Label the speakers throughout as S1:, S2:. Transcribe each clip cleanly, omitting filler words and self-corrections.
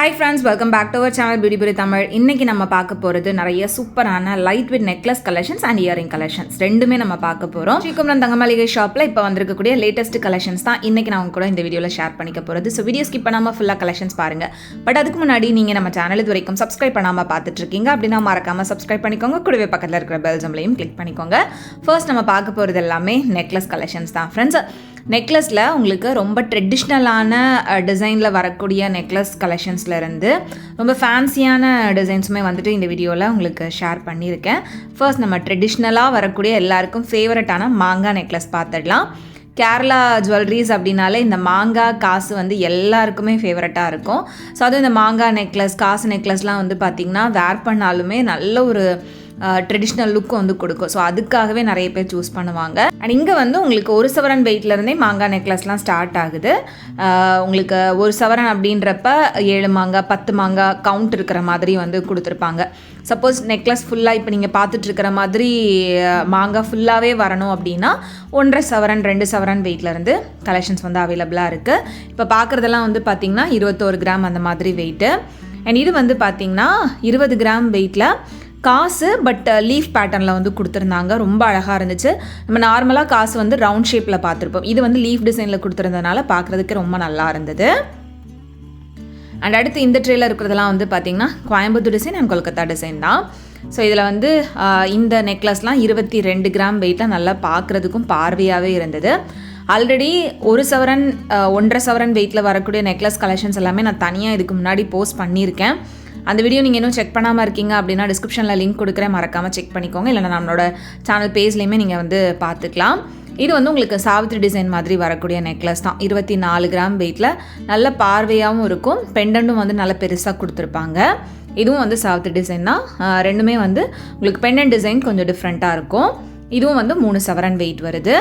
S1: Hi friends, welcome back to our channel Beauty Beauty Tamil. இன்னைக்கு நம்ம பார்க்க போறது நிறைய சூப்பரான light weight necklace collections and earring collections ரெண்டுமே நம்ம பார்க்க போறோம். ஸ்ரீகுமரன் தங்கமளிகை ஷாப்ல இப்போ வந்திருக்கக்கூடிய லேட்டஸ்ட் கலெக்ஷன்ஸ் தான் இன்னைக்கு நான் உங்க கூட இந்த வீடியோல ஷேர் பண்ணிக்க போறது. ஸோ வீடியோ ஸ்கிப் பண்ணாம ஃபுல்லா கலெக்ஷன்ஸ் பாருங்க. பட் அதுக்கு முன்னாடி நீங்க நம்ம சேனல் இது வரைக்கும் சப்ஸ்கிரைப் பண்ணாம பார்த்துட்டு இருக்கீங்க அப்படின்னா மறக்காம சப்ஸ்கிரைப் பண்ணிக்கோங்க. கூடவே பக்கத்துல இருக்கிற பெல் சிம்பலையும் கிளிக் பண்ணிக்கோங்க. ஃபர்ஸ்ட் நம்ம பார்க்க போறது எல்லாமே நெக்லஸ் கலெக்ஷன்ஸ் தான் ஃப்ரெண்ட்ஸ். நெக்லஸில் உங்களுக்கு ரொம்ப ட்ரெடிஷ்னலான டிசைனில் வரக்கூடிய நெக்லஸ் கலெக்ஷன்ஸ்லேருந்து ரொம்ப ஃபேன்சியான டிசைன்ஸுமே வந்துட்டு இந்த வீடியோவில் உங்களுக்கு ஷேர் பண்ணியிருக்கேன். ஃபர்ஸ்ட் நம்ம ட்ரெடிஷ்னலாக வரக்கூடிய எல்லாருக்கும் ஃபேவரட்டான மாங்காய் நெக்லஸ் பார்த்துடலாம். கேரளா ஜுவல்லரிஸ் அப்படின்னாலே இந்த மாங்காய் காசு வந்து எல்லாருக்குமே ஃபேவரட்டாக இருக்கும். ஸோ அதுவும் இந்த மாங்காய் நெக்லஸ் காசு நெக்லஸ்லாம் வந்து பார்த்திங்கன்னா வேர் பண்ணாலுமே நல்ல ஒரு ட்ரெடிஷ்னல் லுக் வந்து கொடுக்கும். ஸோ அதுக்காகவே நிறைய பேர் சூஸ் பண்ணுவாங்க. அண்ட் இங்கே வந்து உங்களுக்கு 1 சவரன் வெயிட்லேருந்தே மாங்காய் நெக்லஸ்லாம் ஸ்டார்ட் ஆகுது. உங்களுக்கு 1 சவரன் அப்படின்றப்ப 7 மாங்காய் 10 மாங்காய் கவுண்ட் இருக்கிற மாதிரி வந்து கொடுத்துருப்பாங்க. சப்போஸ் நெக்லஸ் ஃபுல்லாக இப்போ நீங்கள் பார்த்துட்ருக்கிற மாதிரி மாங்காய் ஃபுல்லாகவே வரணும் அப்படின்னா 1.5 சவரன் 2 சவரன் வெயிட்லேருந்து கலெக்ஷன்ஸ் வந்து அவைலபிளாக இருக்குது. இப்போ பார்க்குறதெல்லாம் வந்து பார்த்திங்கன்னா 21 கிராம் அந்த மாதிரி வெயிட்டு. அண்ட் இது வந்து பார்த்திங்கன்னா 20 கிராம் வெயிட்டில் காசு பட் லீஃப் பேட்டர்னில் வந்து கொடுத்துருந்தாங்க. ரொம்ப அழகாக இருந்துச்சு. நம்ம நார்மலாக காசு வந்து ரவுண்ட் ஷேப்பில் பார்த்துருப்போம். இது வந்து லீஃப் டிசைனில் கொடுத்துருந்ததுனால பார்க்குறதுக்கு ரொம்ப நல்லா இருந்தது. அண்ட் அடுத்து இந்த ட்ரேயில் இருக்கிறதெல்லாம் வந்து பார்த்திங்கன்னா Coimbatore design and Kolkata design தான். ஸோ இதில் வந்து இந்த நெக்லஸ்லாம் 22 கிராம் வெயிட்டில் நல்லா பார்க்குறதுக்கும் பார்வையாகவே இருந்தது. ஆல்ரெடி 1 சவரன் 1.5 சவரன் வெயிட்டில் வரக்கூடிய நெக்லஸ் கலெக்ஷன்ஸ் எல்லாமே நான் தனியாக இதுக்கு முன்னாடி போஸ்ட் பண்ணியிருக்கேன். அந்த வீடியோ நீங்கள் இன்னும் செக் பண்ணாமல் இருக்கீங்க அப்படின்னா டிஸ்கிரிப்ஷனில் லிங்க் கொடுக்குறேன், மறக்காமல் செக் பண்ணிக்கோங்க. இல்லைனா நம்மளோட சேனல் பேஜ்லேயுமே நீங்கள் வந்து பார்த்துக்கலாம். இது வந்து உங்களுக்கு சாவித்திரி டிசைன் மாதிரி வரக்கூடிய நெக்லஸ் தான். 24 கிராம் வெயிட்டில் நல்ல பார்வையாகவும் இருக்கும். பெண்டன்ட்டும் வந்து நல்ல பெருசாக கொடுத்துருப்பாங்க. இதுவும் வந்து சாவித்திரி டிசைன் தான். ரெண்டுமே வந்து உங்களுக்கு பெண்டன்ட் டிசைன் கொஞ்சம் டிஃப்ரெண்ட்டாக இருக்கும். இதுவும் வந்து 3 சவரன் வெயிட் வருது.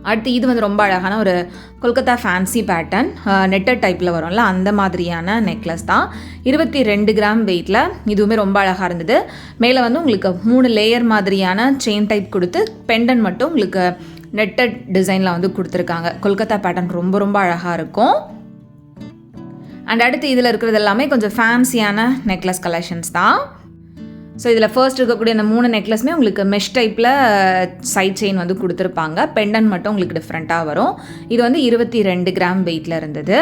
S1: அடுத்து இது வந்து ரொம்ப அழகான ஒரு கொல்கத்தா ஃபேன்சி பேட்டர்ன் நெட்டட் டைப்பில் வரும்ல அந்த மாதிரியான நெக்லஸ் தான். 22 கிராம் வெயிட்டில் இதுவுமே ரொம்ப அழகாக இருந்தது. மேலே வந்து உங்களுக்கு 3 லேயர் மாதிரியான செயின் டைப் கொடுத்து பெண்டன் மட்டும் உங்களுக்கு நெட்டட் டிசைனில் வந்து கொடுத்துருக்காங்க. கொல்கத்தா பேட்டர்ன் ரொம்ப ரொம்ப அழகாக இருக்கும். அண்ட் அடுத்து இதில் இருக்கிறது எல்லாமே கொஞ்சம் ஃபேன்சியான நெக்லஸ் கலெக்ஷன்ஸ் தான். ஸோ இதில் ஃபர்ஸ்ட் இருக்கக்கூடிய இந்த 3 நெக்லஸுமே உங்களுக்கு மெஷ் டைப்பில் சைட் செயின் வந்து கொடுத்துருப்பாங்க. பெண்டன் மட்டும் உங்களுக்கு டிஃப்ரெண்ட்டாக வரும். இது வந்து 22 கிராம் வெயிட்டில் இருந்தது.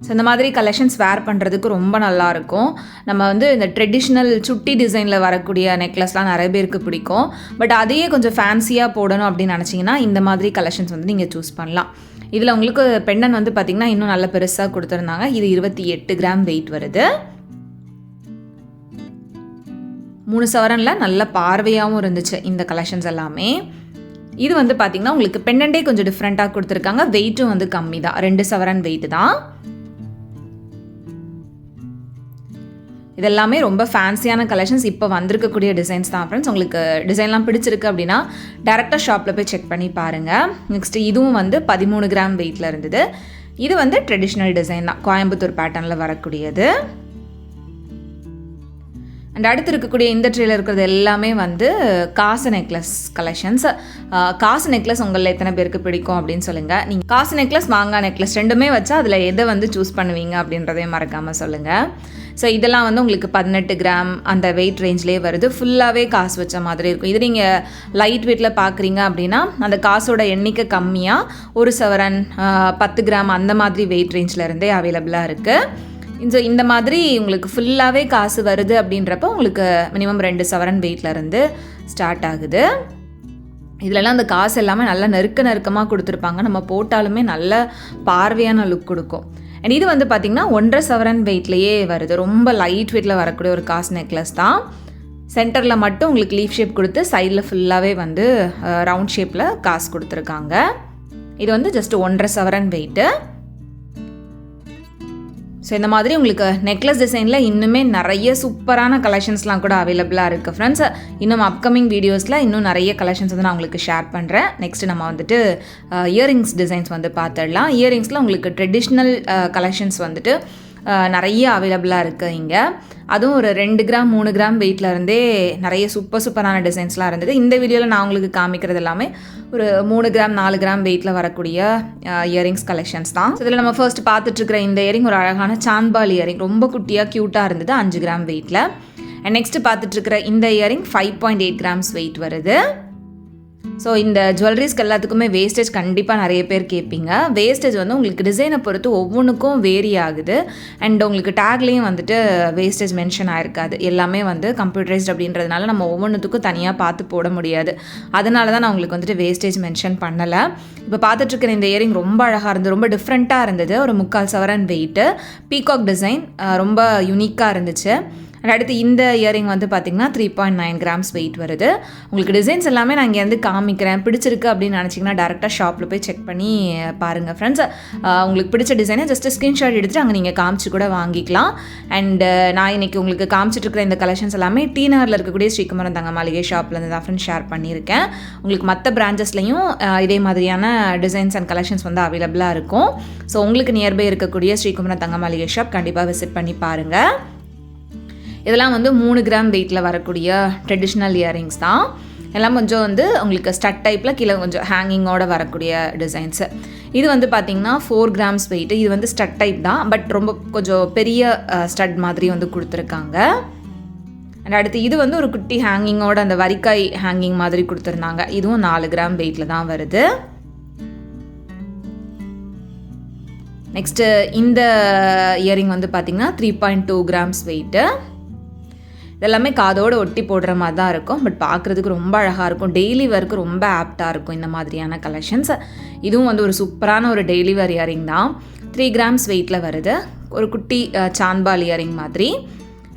S1: ஸோ இந்த மாதிரி கலெக்ஷன்ஸ் வேர் பண்ணுறதுக்கு ரொம்ப நல்லாயிருக்கும். நம்ம வந்து இந்த ட்ரெடிஷ்னல் சுட்டி டிசைனில் வரக்கூடிய நெக்லஸ்லாம் நிறைய பேருக்கு பிடிக்கும். பட் அதையே கொஞ்சம் ஃபேன்சியாக போடணும் அப்படின்னு நினச்சிங்கன்னா இந்த மாதிரி கலெக்ஷன்ஸ் வந்து நீங்கள் சூஸ் பண்ணலாம். இதில் உங்களுக்கு பெண்டன் வந்து பார்த்திங்கன்னா இன்னும் நல்ல பெருசாக கொடுத்துருந்தாங்க. இது 28 கிராம் வெயிட் வருது. 3 சவரனில் நல்ல பார்வையாகவும் இருந்துச்சு இந்த கலெக்ஷன்ஸ் எல்லாமே. இது வந்து பார்த்திங்கன்னா உங்களுக்கு பெண்டன்டே கொஞ்சம் டிஃப்ரெண்ட்டாக கொடுத்துருக்காங்க. வெயிட்டும் வந்து கம்மி தான், 2 சவரன் வெயிட் தான். இதெல்லாமே ரொம்ப ஃபேன்சியான கலெக்ஷன்ஸ் இப்போ வந்திருக்கக்கூடிய டிசைன்ஸ் தான் ஃப்ரெண்ட்ஸ். உங்களுக்கு டிசைன்லாம் பிடிச்சிருக்கு அப்படின்னா டேரெக்டாக ஷாப்பில் போய் செக் பண்ணி பாருங்கள். நெக்ஸ்ட்டு இதுவும் வந்து 13 கிராம் வெயிட்டில் இருந்தது. இது வந்து ட்ரெடிஷ்னல் டிசைன் தான், கோயம்புத்தூர் பேட்டர்னில் வரக்கூடியது. அண்ட் அடுத்து இருக்கக்கூடிய இந்த ட்ரேயில் இருக்கிறது எல்லாமே வந்து காசு நெக்லஸ் கலெக்ஷன்ஸ். காசு நெக்லஸ் உங்களில் எத்தனை பேருக்கு பிடிக்கும் அப்படின்னு சொல்லுங்கள். நீங்கள் காசு நெக்லஸ் மாங்காய் நெக்லஸ் ரெண்டுமே வச்சா அதில் எதை வந்து சூஸ் பண்ணுவீங்க அப்படின்றதையும் மறக்காமல் சொல்லுங்கள். ஸோ இதெல்லாம் வந்து உங்களுக்கு 18 கிராம் அந்த வெயிட் ரேஞ்ச்லேயே வருது. ஃபுல்லாகவே காசு வச்ச மாதிரி இருக்கும். இது நீங்கள் லைட் வெயிட்டில் பார்க்குறீங்க அப்படின்னா அந்த காசோட எண்ணிக்கை கம்மியாக 1 சவரன் 10 கிராம் அந்த மாதிரி வெயிட் ரேஞ்சில் இருந்தே அவைலபிளாக இருக்குது. ஸோ இந்த மாதிரி உங்களுக்கு ஃபுல்லாகவே காசு வருது அப்படின்றப்போ உங்களுக்கு மினிமம் 2 சவரன் வெயிட்லேருந்து ஸ்டார்ட் ஆகுது. இதிலலாம் அந்த காசு எல்லாமே நல்லா நெருக்கமாக கொடுத்துருப்பாங்க. நம்ம போட்டாலுமே நல்ல பார்வையான லுக் கொடுக்கும். அண்ட் இது வந்து பார்த்திங்கன்னா 1.5 சவரன் வெயிட்லேயே வருது. ரொம்ப லைட் வெயிட்டில் வரக்கூடிய ஒரு காசு நெக்லஸ் தான். சென்டரில் மட்டும் உங்களுக்கு லீஃப் ஷேப் கொடுத்து சைடில் ஃபுல்லாகவே வந்து ரவுண்ட் ஷேப்பில் காசு கொடுத்துருக்காங்க. இது வந்து ஜஸ்ட் 1.5 சவரன் வெயிட்டு. ஸோ இந்த மாதிரி உங்களுக்கு நெக்லஸ் டிசைனில் இன்னுமே நிறைய சூப்பரான கலெக்ஷன்ஸ்லாம் கூட அவைலபிளாக இருக்குது ஃப்ரெண்ட்ஸ். இன்னும் அப்கமிங் வீடியோஸில் இன்னும் நிறைய கலெக்ஷன்ஸ் வந்து நான் உங்களுக்கு ஷேர் பண்ணுறேன். நெக்ஸ்ட்டு நம்ம வந்துட்டு இயரிங்ஸ் டிசைன்ஸ் வந்து பார்த்துடலாம். இயரிங்ஸில் உங்களுக்கு ட்ரெடிஷ்னல் கலெக்ஷன்ஸ் வந்துட்டு நிறைய அவைலபிளாக இருக்குது இங்கே. அதுவும் ஒரு 2 கிராம் 3 கிராம் வெயிட்டில் இருந்தே நிறைய சூப்பரான டிசைன்ஸ்லாம் இருந்தது. இந்த வீடியோவில் நான் உங்களுக்கு காமிக்கிறது எல்லாமே ஒரு 3 கிராம் 4 கிராம் வெயிட்டில் வரக்கூடிய இயரிங்ஸ் கலெக்ஷன்ஸ் தான். இதில் நம்ம ஃபர்ஸ்ட் பார்த்துட்ருக்கிற இந்த இயரிங் ஒரு அழகான சான்பால் இயரிங், ரொம்ப குட்டியாக க்யூட்டாக இருந்தது, 5 கிராம் வெயிட்டில். அண்ட் நெக்ஸ்ட்டு பார்த்துட்ருக்கிற இந்த இயரிங் 5.8 கிராம்ஸ் வெயிட் வருது. ஸோ இந்த ஜுவல்லரிஸ்க்கு எல்லாத்துக்குமே வேஸ்டேஜ் கண்டிப்பாக நிறைய பேர் கேட்பீங்க. வேஸ்டேஜ் வந்து உங்களுக்கு டிசைனை பொறுத்து ஒவ்வொன்றுக்கும் வேரி ஆகுது. அண்ட் உங்களுக்கு டேக்லேயும் வந்துட்டு வேஸ்டேஜ் மென்ஷன் ஆகிருக்காது. எல்லாமே வந்து கம்ப்யூட்டரைஸ்ட் அப்படின்றதுனால நம்ம ஒவ்வொன்றுத்துக்கும் தனியாக பார்த்து போட முடியாது. அதனால தான் நான் உங்களுக்கு வந்துட்டு வேஸ்டேஜ் மென்ஷன் பண்ணலை. இப்போ பார்த்துட்ருக்கிற இந்த இயரிங் ரொம்ப அழகாக இருந்தது, ரொம்ப டிஃப்ரெண்ட்டாக இருந்தது. ஒரு 3/4 சவரன் வெயிட்டு, பீகாக் டிசைன், ரொம்ப யூனிக்காக இருந்துச்சு. அண்ட் அடுத்து இந்த இயரிங் வந்து பார்த்திங்கன்னா 3.9 கிராம்ஸ் வெயிட் வருது. உங்களுக்கு டிசைன்ஸ் எல்லாமே நான் இங்கேருந்து காமிக்கிறேன். பிடிச்சிருக்கு அப்படின்னு நினச்சிங்கன்னா டேரெக்டாக ஷாப்பில் போய் செக் பண்ணி பாருங்கள் ஃப்ரெண்ட்ஸ். உங்களுக்கு பிடிச்ச டிசைனை ஜஸ்ட்டு ஸ்க்ரீன்ஷாட் எடுத்துகிட்டு அங்கே நீங்கள் காமிச்சு கூட வாங்கிக்கலாம். அண்டு நான் இன்றைக்கி உங்களுக்கு காமிச்சிட்ருக்கிற இந்த கலெக்ஷன்ஸ் எல்லாமே டி நகரில் இருக்கக்கூடிய ஸ்ரீகுமரன் தங்க மாளிகை ஷாப்லேருந்து தான் ஃப்ரெண்ட்ஸ் ஷேர் பண்ணியிருக்கேன். உங்களுக்கு மற்ற பிரான்ச்சஸ்லையும் இதே மாதிரியான டிசைன்ஸ் அண்ட் கலெக்ஷன்ஸ் வந்து அவைலபிளாக இருக்கும். ஸோ உங்களுக்கு நியர்பை இருக்கக்கூடிய ஸ்ரீகுமரன் தங்க மாளிகை ஷாப் கண்டிப்பாக விசிட் பண்ணி பாருங்கள். இதெல்லாம் வந்து 3 கிராம் வெயிட்டில் வரக்கூடிய ட்ரெடிஷ்னல் இயரிங்ஸ் தான். எல்லாம் கொஞ்சம் வந்து உங்களுக்கு ஸ்டட் டைப்பில் கீழே கொஞ்சம் ஹேங்கிங்கோடு வரக்கூடிய டிசைன்ஸு. இது வந்து பார்த்திங்கன்னா 4 கிராம்ஸ் வெயிட்டு. இது வந்து ஸ்டட் டைப் தான், பட் ரொம்ப கொஞ்சம் பெரிய ஸ்டட் மாதிரி வந்து கொடுத்துருக்காங்க. அண்ட் அடுத்து இது வந்து ஒரு குட்டி ஹேங்கிங்கோட அந்த வரிக்காய் ஹேங்கிங் மாதிரி கொடுத்துருந்தாங்க. இதுவும் 4 கிராம் வெயிட்டில் தான் வருது. நெக்ஸ்ட்டு இந்த இயரிங் வந்து பார்த்திங்கன்னா 3.2 கிராம்ஸ் வெயிட்டு. இதெல்லாமே காதோடு ஒட்டி போடுற மாதிரி தான் இருக்கும், பட் பார்க்குறதுக்கு ரொம்ப அழகாக இருக்கும். டெய்லி வேருக்கு ரொம்ப ஆப்டாக இருக்கும் இந்த மாதிரியான கலெக்ஷன்ஸ். இதுவும் வந்து ஒரு சூப்பரான ஒரு டெய்லி வேர் இயரிங் தான். 3 கிராம்ஸ் வெயிட்டில் வருது, ஒரு குட்டி சான்பால் இயரிங் மாதிரி.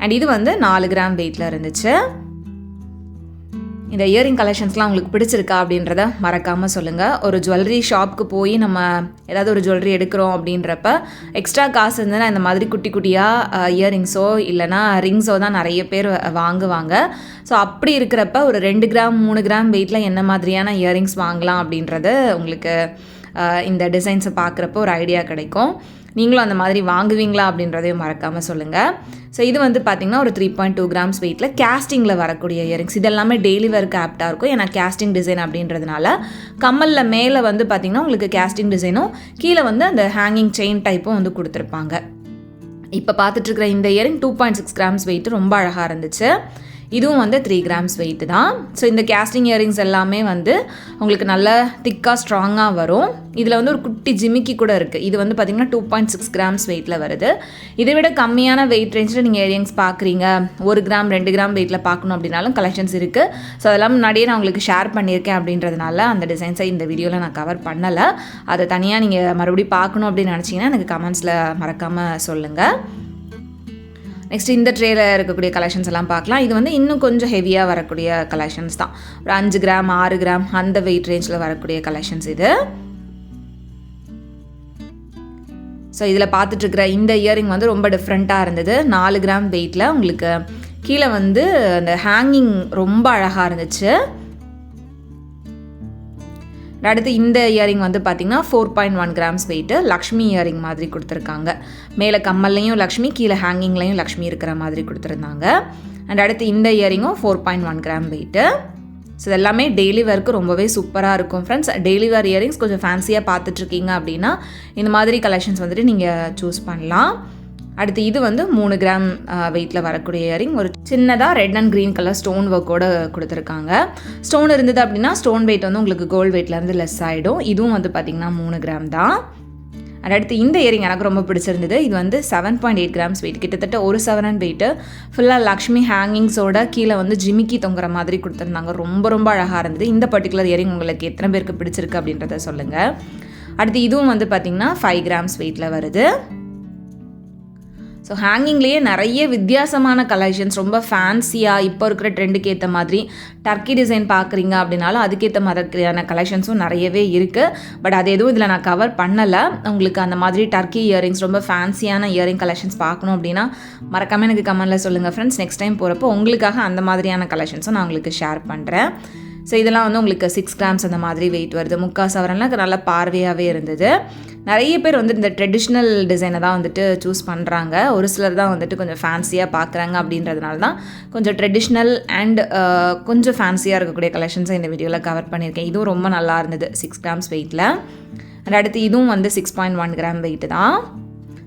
S1: அண்ட் இது வந்து 4 கிராம் வெயிட்டில் இருந்துச்சு. இந்த இயரிங் கலெக்ஷன்ஸ்லாம் உங்களுக்கு பிடிச்சிருக்கா அப்படின்றத மறக்காமல் சொல்லுங்கள். ஒரு ஜுவல்லரி ஷாப்புக்கு போய் நம்ம ஏதாவது ஒரு ஜுவல்லரி எடுக்கிறோம் அப்படின்றப்ப எக்ஸ்ட்ரா காசு இருந்ததுன்னா இந்த மாதிரி குட்டி குட்டியாக இயரிங்ஸோ இல்லைனா ரிங்ஸோ தான் நிறைய பேர் வாங்குவாங்க. ஸோ அப்படி இருக்கிறப்ப ஒரு 2 கிராம் 3 கிராம் வெயிட்டில் என்ன மாதிரியான இயரிங்ஸ் வாங்கலாம் அப்படின்றது உங்களுக்கு இந்த டிசைன்ஸை பார்க்குறப்ப ஒரு ஐடியா கிடைக்கும். நீங்களும் அந்த மாதிரி வாங்குவீங்களா அப்படின்றதையும் மறக்காமல் சொல்லுங்கள். ஸோ இது வந்து பார்த்திங்கன்னா ஒரு 3.2 கிராம்ஸ் வெயிட்டில் கேஸ்டிங்கில் வரக்கூடிய இயரிங்ஸ். இதெல்லாமே டெய்லி வேர்க்கு ஆப்டாக இருக்கும். ஏன்னா கேஸ்டிங் டிசைன் அப்படின்றதுனால கம்மலில் மேலே வந்து பார்த்திங்கன்னா உங்களுக்கு கேஸ்டிங் டிசைனும் கீழே வந்து அந்த ஹேங்கிங் செயின் டைப்பும் வந்து கொடுத்துருப்பாங்க. இப்போ பார்த்துட்ருக்கிற இந்த இயரிங் 2.6 கிராம்ஸ் வெயிட்டு ரொம்ப அழகாக இருந்துச்சு. இதுவும் வந்து 3 கிராம்ஸ் வெயிட் தான். ஸோ இந்த கேஸ்டிங் இயரிங்ஸ் எல்லாமே வந்து உங்களுக்கு நல்ல திக்காக ஸ்ட்ராங்காக வரும். இதில் வந்து ஒரு குட்டி ஜிமிக்கி கூட இருக்குது. இது வந்து பார்த்திங்கன்னா 2.6 கிராம்ஸ் வெயிட்டில் வருது. இதை விட கம்மியான வெயிட் ரேஞ்சில் நீங்கள் இயரிங்ஸ் பார்க்குறீங்க, 1 கிராம் 2 கிராம் வெயிட்டில் பார்க்கணும் அப்படின்னாலும் கலெக்ஷன்ஸ் இருக்குது. ஸோ அதெல்லாம் முன்னாடியே நான் உங்களுக்கு ஷேர் பண்ணியிருக்கேன் அப்படின்றதுனால அந்த டிசைன்ஸை இந்த வீடியோவில் நான் கவர் பண்ணலை. அதை தனியாக நீங்கள் மறுபடியும் பார்க்கணும் அப்படின்னு நினச்சிங்கன்னா எனக்கு கமெண்ட்ஸில் மறக்காமல் சொல்லுங்கள். நெக்ஸ்ட் இந்த ட்ரேயில் இருக்கக்கூடிய கலெக்ஷன்ஸ் எல்லாம் பார்க்கலாம். இது வந்து இன்னும் கொஞ்சம் ஹெவியாக வரக்கூடிய கலெக்ஷன்ஸ் தான். ஒரு 5 கிராம் 6 கிராம் அந்த வெயிட் ரேஞ்சில் வரக்கூடிய கலெக்ஷன்ஸ் இது. ஸோ இதில் பார்த்துட்ருக்கிற இந்த இயரிங் வந்து ரொம்ப டிஃப்ரெண்ட்டாக இருந்தது. 4 கிராம் வெயிட்டில் உங்களுக்கு கீழே வந்து அந்த ஹேங்கிங் ரொம்ப அழகாக இருந்துச்சு. அடுத்து இந்த இயரிங் வந்து பார்த்திங்கன்னா 4.1 கிராம்ஸ் வெயிட்டு, லக்ஷ்மி இயரிங் மாதிரி கொடுத்துருக்காங்க. மேலே கம்மல்லையும் லக்ஷ்மி, கீழே ஹேங்கிங்லையும் லக்ஷ்மி இருக்கிற மாதிரி கொடுத்துருந்தாங்க. அண்ட் அடுத்து இந்த இயரிங்கும் 4.1 கிராம் வெயிட்டு. ஸோ இதெல்லாமே டெய்லி வேர்க்கு ரொம்பவே சூப்பராக இருக்கும் ஃப்ரெண்ட்ஸ். டெய்லி வேர் இயரிங்ஸ் கொஞ்சம் ஃபேன்சியாக பார்த்துட்ருக்கீங்க அப்படின்னா இந்த மாதிரி கலெக்ஷன்ஸ் வந்துட்டு நீங்கள் சூஸ் பண்ணலாம். அடுத்து இது வந்து 3 கிராம் வெயிட்டில் வரக்கூடிய இயரிங். ஒரு சின்னதாக red and green colour stone ஒர்க்கோடு கொடுத்துருக்காங்க. ஸ்டோன் இருந்தது அப்படின்னா ஸ்டோன் வெயிட் வந்து உங்களுக்கு கோல்டு வெயிட்லேருந்து லெஸ் ஆகிடும். இதுவும் வந்து பார்த்திங்கன்னா 3 கிராம் தான். அடுத்து இந்த இயரிங் எனக்கு ரொம்ப பிடிச்சிருந்தது. இது வந்து 7.8 கிராம்ஸ் வெயிட், கிட்டத்தட்ட 1 சவரன் வெயிட்டு. ஃபுல்லாக லக்ஷ்மி ஹேங்கிங்ஸோட கீழே வந்து ஜிமிக்கி தொங்குற மாதிரி கொடுத்துருந்தாங்க. ரொம்ப ரொம்ப அழகாக இருந்தது. இந்த பர்டிகுலர் இயரிங் உங்களுக்கு எத்தனை பேருக்கு பிடிச்சிருக்கு அப்படின்றத சொல்லுங்கள். அடுத்து இதுவும் வந்து பார்த்திங்கன்னா 5 கிராம்ஸ் வெயிட்டில் வருது. ஸோ ஹேங்கிங்லேயே நிறைய வித்தியாசமான கலெக்ஷன்ஸ், ரொம்ப ஃபேன்சியாக இப்போ இருக்கிற ட்ரெண்டுக்கு ஏற்ற மாதிரி டர்க்கி டிசைன் பார்க்குறீங்க அப்படின்னாலும் அதுக்கேற்ற மாதிரியான கலெக்ஷன்ஸும் நிறையவே இருக்குது. பட் அது எதுவும் இதில் நான் கவர் பண்ணலை. உங்களுக்கு அந்த மாதிரி டர்க்கி இயரிங்ஸ், ரொம்ப ஃபேன்சியான இயரிங் கலெக்ஷன்ஸ் பார்க்கணும் அப்படின்னா மறக்காமல் எனக்கு கமெண்ட்டில் சொல்லுங்கள் ஃப்ரெண்ட்ஸ். நெக்ஸ்ட் டைம் போகிறப்போ உங்களுக்காக அந்த மாதிரியான கலெக்ஷன்ஸும் நான் உங்களுக்கு ஷேர் பண்ணுறேன். ஸோ இதெல்லாம் வந்து உங்களுக்கு 6 கிராம்ஸ் அந்த மாதிரி வெயிட் வருது. 3/4 சவரன்லாம் நல்லா பார்வையாகவே இருந்தது. நிறைய பேர் வந்து இந்த ட்ரெடிஷ்னல் டிசைனை தான் வந்துட்டு சூஸ் பண்ணுறாங்க. ஒரு சிலர் தான் வந்துட்டு கொஞ்சம் ஃபேன்சியாக பார்க்குறாங்க. அப்படின்றதுனால தான் கொஞ்சம் ட்ரெடிஷ்னல் அண்ட் கொஞ்சம் ஃபேன்சியாக இருக்கக்கூடிய கலெக்ஷன்ஸை இந்த வீடியோவில் கவர் பண்ணியிருக்கேன். இதுவும் ரொம்ப நல்லா இருந்தது 6 கிராம்ஸ் வெயிட்டில். அண்ட் அடுத்து இதுவும் வந்து 6.1 கிராம் வெயிட்டு தான்.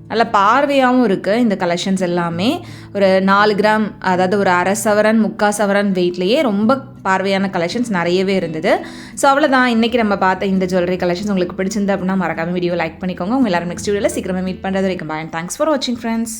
S1: நல்லா பார்வையாகவும் இருக்குது இந்த கலெக்ஷன்ஸ் எல்லாமே. ஒரு 4 கிராம், அதாவது ஒரு அரை சவரன் 3/4 சவரன் வெயிட்லேயே ரொம்ப பார்வையான கலெக்ஷன்ஸ் நிறையவே இருந்தது. ஸோ அவ்வளோதான் இன்றைக்கி நம்ம பார்த்த இந்த ஜுவல்லரி கலெக்ஷன்ஸ் உங்களுக்கு பிடிச்சிருந்து அப்படின்னா மறக்காம வீடியோ லைக் பண்ணிக்கோங்க. உங்கள் எல்லாரும் நெக்ஸ்ட் வீடியோவில் சீக்கிரமாக மீட் பண்ணுறது வரைக்கும் பாய். தேங்க்ஸ் ஃபார் வாட்சிங் ஃப்ரெண்ட்ஸ்.